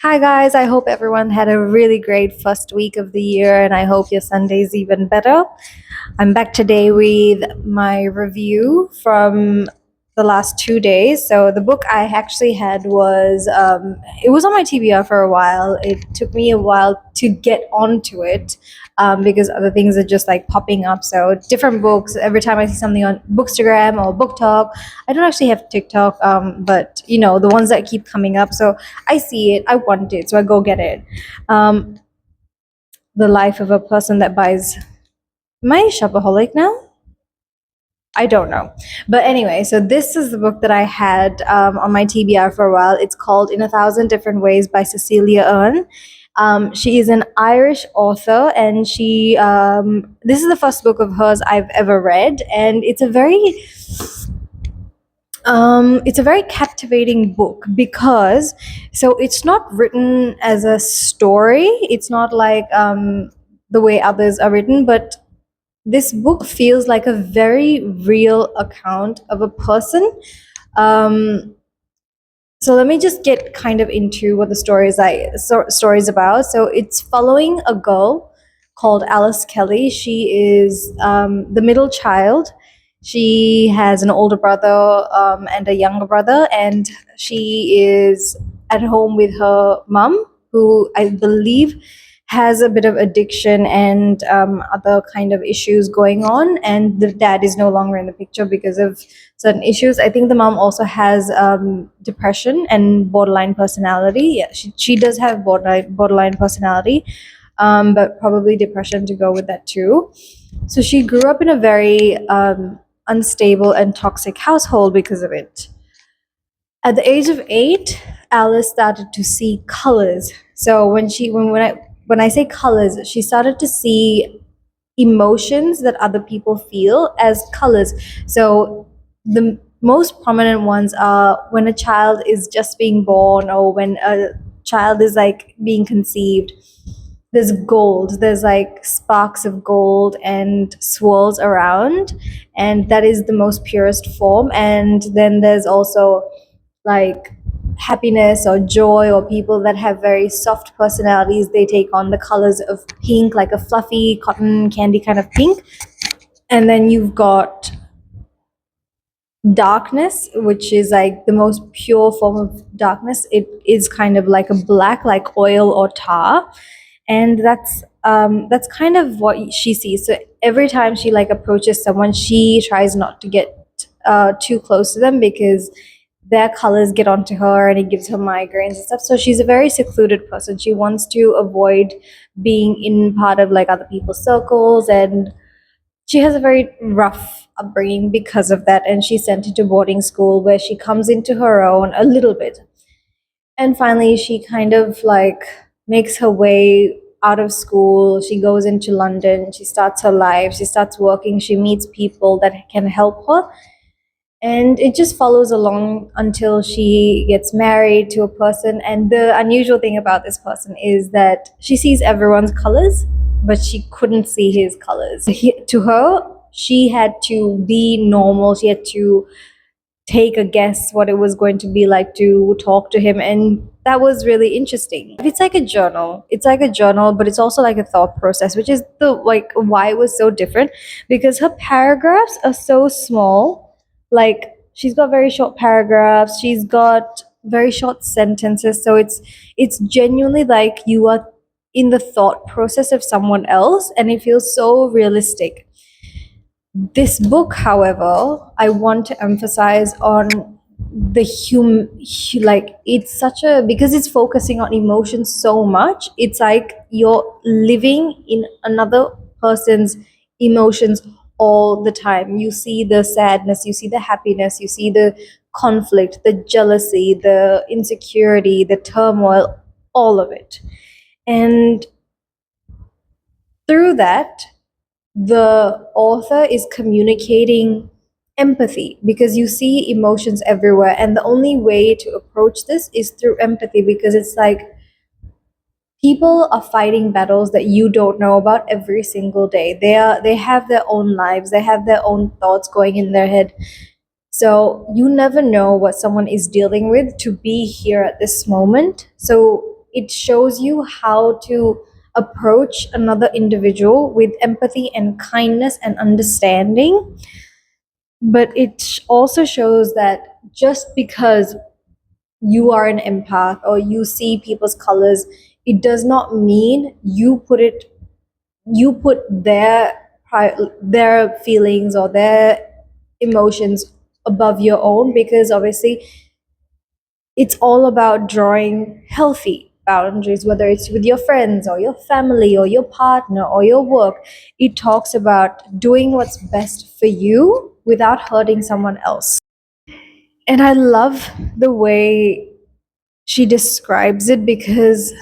Hi, guys. I hope everyone had a really great first week of the year, and I hope your Sunday's even better. I'm back today with my review from the last 2 days. So the book I actually had was it was on my TBR for a while. It took me a while to get onto it because other things are just like popping up. So different books. Every time I see something on Bookstagram or Book Talk, I don't actually have TikTok, but the ones that keep coming up. So I see it, I want it, so I go get it. Um, the life of a person that buys. Am I a shopaholic now? I don't know. But anyway, so this is the book that I had on my TBR for a while. It's called In a Thousand Different Ways by Cecilia Ahern. She is an Irish author, and this is the first book of hers I've ever read, and it's a very captivating book because it's not written as a story. It's not like the way others are written, but this book feels like a very real account of a person. Um, so let me just get kind of into what the story is about. So it's following a girl called Alice Kelly. She is the middle child. She has an older brother and a younger brother, and she is at home with her mum, who I believe has a bit of addiction and other kind of issues going on. And the dad is no longer in the picture because of certain issues. I think the mom also has depression and borderline personality. Yeah, she does have borderline personality, but probably depression to go with that too. So she grew up in a very unstable and toxic household because of it. At the age of 8, Alice started to see colors. So when I say colors, she started to see emotions that other people feel as colors. So the most prominent ones are when a child is just being born, or when a child is like being conceived. There's gold, there's like sparks of gold and swirls around, and that is the most purest form. And then there's also like happiness or joy, or people that have very soft personalities, they take on the colors of pink, like a fluffy cotton candy kind of pink. And then you've got darkness, which is like the most pure form of darkness. It is kind of like a black, like oil or tar. And that's kind of what she sees. So every time she like approaches someone, she tries not to get too close to them because their colors get onto her and it gives her migraines and stuff. So she's a very secluded person. She wants to avoid being in part of like other people's circles, and she has a very rough upbringing because of that. And she's sent into boarding school where she comes into her own a little bit. And finally, she kind of like makes her way out of school. She goes into London. She starts her life. She starts working. She meets people that can help her. And it just follows along until she gets married to a person. And the unusual thing about this person is that she sees everyone's colors, but she couldn't see his colors. To her, she had to be normal. She had to take a guess what it was going to be like to talk to him. And that was really interesting. It's like a journal. It's like a journal, but it's also like a thought process, which is the like why it was so different, because her paragraphs are so small. Like, she's got very short paragraphs, she's got very short sentences. So it's genuinely like you are in the thought process of someone else, and it feels so realistic. This book, however, I want to emphasize on the like it's such a, because it's focusing on emotions so much, it's like you're living in another person's emotions all the time. You see the sadness, you see the happiness, you see the conflict, the jealousy, the insecurity, the turmoil, all of it. And through that, the author is communicating empathy, because you see emotions everywhere, and the only way to approach this is through empathy, because it's like people are fighting battles that you don't know about every single day. They have their own lives, they have their own thoughts going in their head. So you never know what someone is dealing with to be here at this moment. So it shows you how to approach another individual with empathy and kindness and understanding. But it also shows that just because you are an empath or you see people's colors, it does not mean you put their feelings or their emotions above your own, because obviously it's all about drawing healthy boundaries, whether it's with your friends or your family or your partner or your work. It talks about doing what's best for you without hurting someone else. And I love the way she describes it, because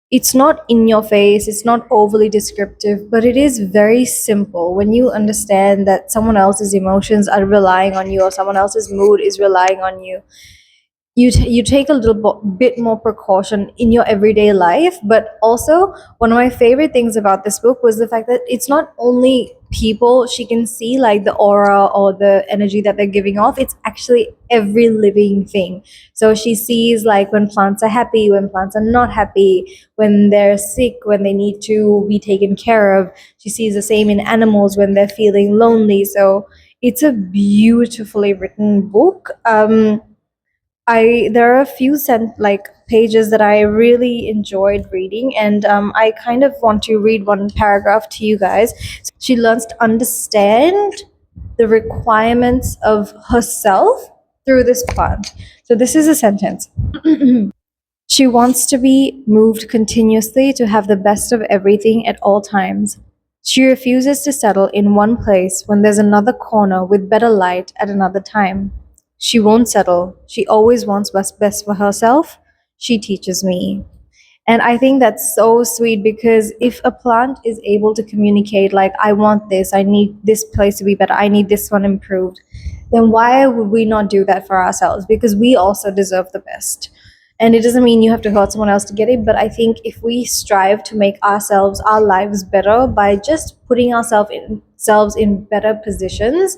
it's not in your face, it's not overly descriptive, but it is very simple. When you understand that someone else's emotions are relying on you or someone else's mood is relying on you, you take a little bit more precaution in your everyday life. But also, one of my favorite things about this book was the fact that it's not only people she can see, like the aura or the energy that they're giving off, it's actually every living thing. So she sees like when plants are happy, when plants are not happy, when they're sick, when they need to be taken care of. She sees the same in animals when they're feeling lonely. So it's a beautifully written book. I There are a few pages that I really enjoyed reading, and I kind of want to read one paragraph to you guys. She learns to understand the requirements of herself through this plant. So this is a sentence. She wants to be moved continuously to have the best of everything at all times. She refuses to settle in one place when there's another corner with better light at another time. She won't settle. She always wants what's best for herself. She teaches me. And I think that's so sweet, because if a plant is able to communicate, like, I want this, I need this place to be better, I need this one improved, then why would we not do that for ourselves? Because we also deserve the best. And it doesn't mean you have to hurt someone else to get it, but I think if we strive to make our lives better by just putting ourselves in better positions,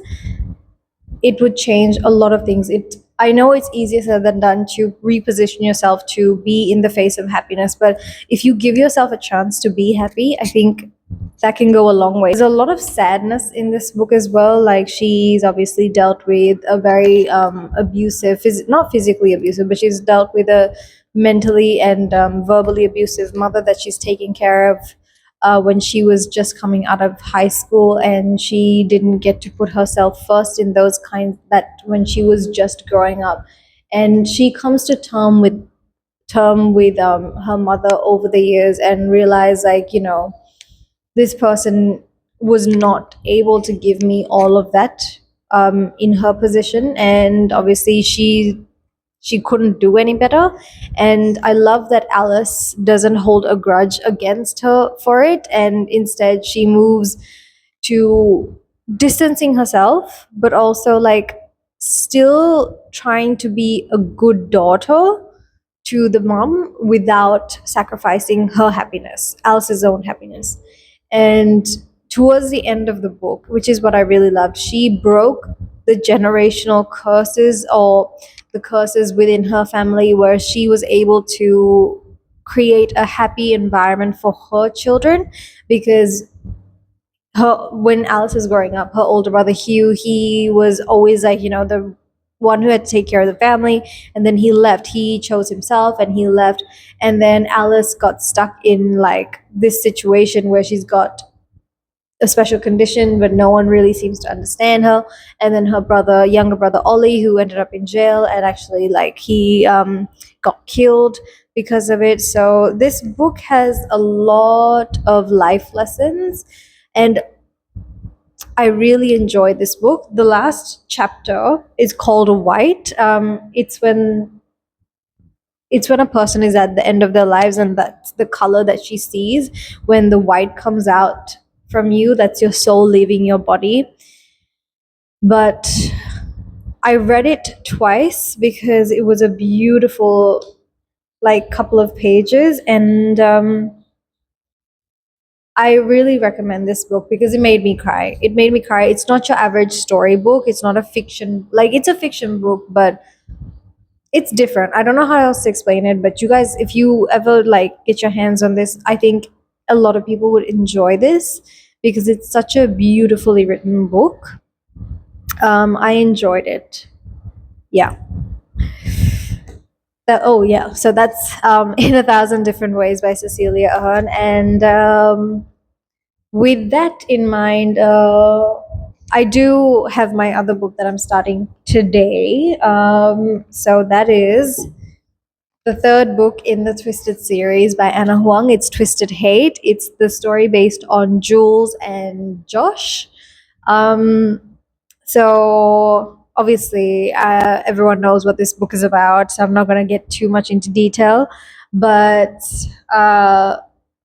it would change a lot of things. I know it's easier said than done to reposition yourself to be in the face of happiness, but if you give yourself a chance to be happy, I think that can go a long way. There's a lot of sadness in this book as well. Like, she's obviously dealt with a very abusive, not physically abusive, but she's dealt with a mentally and verbally abusive mother that she's taking care of when she was just coming out of high school, and she didn't get to put herself first in those kinds, that when she was just growing up. And she comes to term with her mother over the years, and realize, like, this person was not able to give me all of that in her position, and obviously she couldn't do any better. And I love that Alice doesn't hold a grudge against her for it, and instead she moves to distancing herself, but also like still trying to be a good daughter to the mom without sacrificing her happiness, Alice's own happiness. And towards the end of the book, which is what I really loved, she broke the generational curses, or the curses within her family, where she was able to create a happy environment for her children. Because when Alice was growing up, her older brother Hugh, he was always like, the one who had to take care of the family, and then he left. He chose himself and he left. And then Alice got stuck in like this situation where she's got a special condition, but no one really seems to understand her. And then her younger brother Ollie, who ended up in jail, and actually like he got killed because of it. So this book has a lot of life lessons, and I really enjoyed this book. The last chapter is called White. It's when a person is at the end of their lives, and that's the color that she sees when the white comes out from you. That's your soul leaving your body. But I read it twice because it was a beautiful, like, couple of pages, and I really recommend this book because it made me cry. It made me cry. It's not your average storybook. It's not a fiction, like, it's a fiction book, but it's different. I don't know how else to explain it, but you guys, if you ever like get your hands on this, I think a lot of people would enjoy this because it's such a beautifully written book. I enjoyed it. Yeah. Oh yeah, so that's In a Thousand Different Ways by Cecilia Ahern. And with that in mind, I do have my other book that I'm starting today. So that is the third book in the Twisted series by Anna Huang. It's Twisted Hate. It's the story based on Jules and Josh. Um, so obviously, everyone knows what this book is about, so I'm not going to get too much into detail. But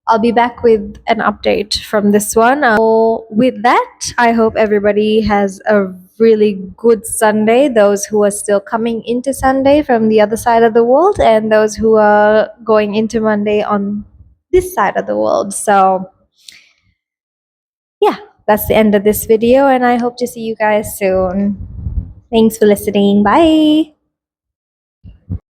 I'll be back with an update from this one. With that, I hope everybody has a really good Sunday. Those who are still coming into Sunday from the other side of the world, and those who are going into Monday on this side of the world. So, yeah, that's the end of this video, and I hope to see you guys soon. Thanks for listening. Bye.